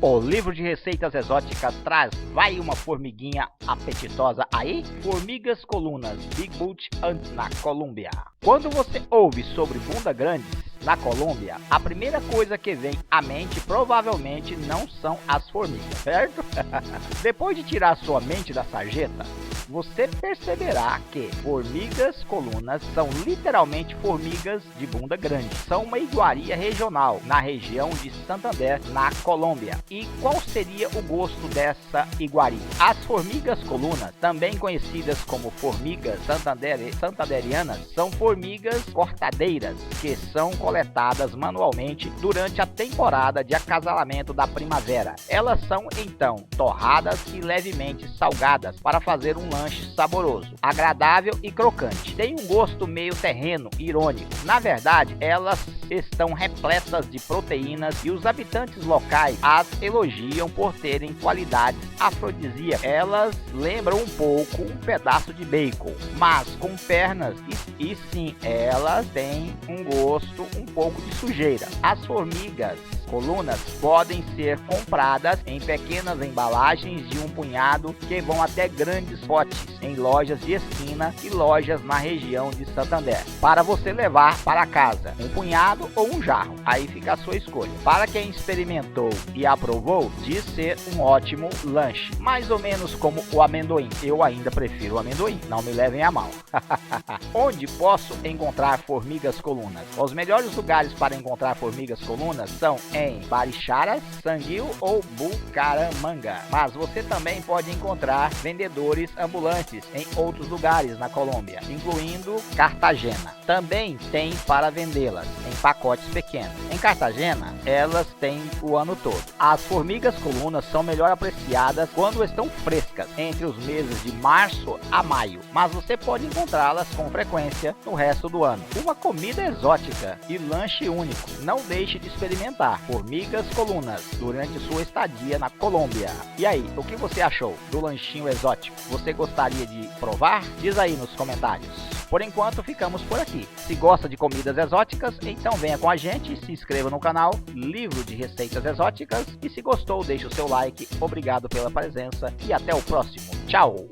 O livro de receitas exóticas traz vai uma formiguinha apetitosa aí? Formigas colunas Big Boot Ant na Colômbia. Quando você ouve sobre bunda grandes na Colômbia, a primeira coisa que vem à mente provavelmente não são as formigas, certo? Depois de tirar sua mente da sarjeta, você perceberá que formigas colunas são literalmente formigas de bunda grande. São uma iguaria regional na região de Santander, na Colômbia. E qual seria o gosto dessa iguaria? As formigas colunas, também conhecidas como formigas santanderianas, são formigas cortadeiras que são coletadas manualmente durante a temporada de acasalamento da primavera. Elas são então torradas e levemente salgadas para fazer um lanche saboroso, agradável e crocante. Tem um gosto meio terreno, irônico. Na verdade, elas estão repletas de proteínas e os habitantes locais as elogiam por terem qualidades afrodisíacas. Elas lembram um pouco um pedaço de bacon, mas com pernas e sim, elas têm um gosto um pouco de sujeira. As formigas colunas podem ser compradas em pequenas embalagens de um punhado que vão até grandes potes em lojas de esquina e lojas na região de Santander, para você levar para casa, um punhado ou um jarro, aí fica a sua escolha. Para quem experimentou e aprovou, diz ser um ótimo lanche, mais ou menos como o amendoim. Eu ainda prefiro o amendoim, não me levem a mal. Onde posso encontrar formigas colunas? Os melhores lugares para encontrar formigas colunas são em Barichara, Sanguil ou Bucaramanga, mas você também pode encontrar vendedores ambulantes em outros lugares na Colômbia, incluindo Cartagena. Também tem para vendê-las em pacotes pequenos. Em Cartagena, elas têm o ano todo. As formigas colunas são melhor apreciadas quando estão frescas, entre os meses de março a maio, mas você pode encontrá-las com frequência no resto do ano. Uma comida exótica e lanche único. Não deixe de experimentar formigas colunas durante sua estadia na Colômbia. E aí, o que você achou do lanchinho exótico? Você gostaria de provar? Diz aí nos comentários. Por enquanto, ficamos por aqui. Se gosta de comidas exóticas, então venha com a gente, se inscreva no canal Livro de Receitas Exóticas e se gostou, deixe o seu like. Obrigado pela presença e até o próximo. Tchau!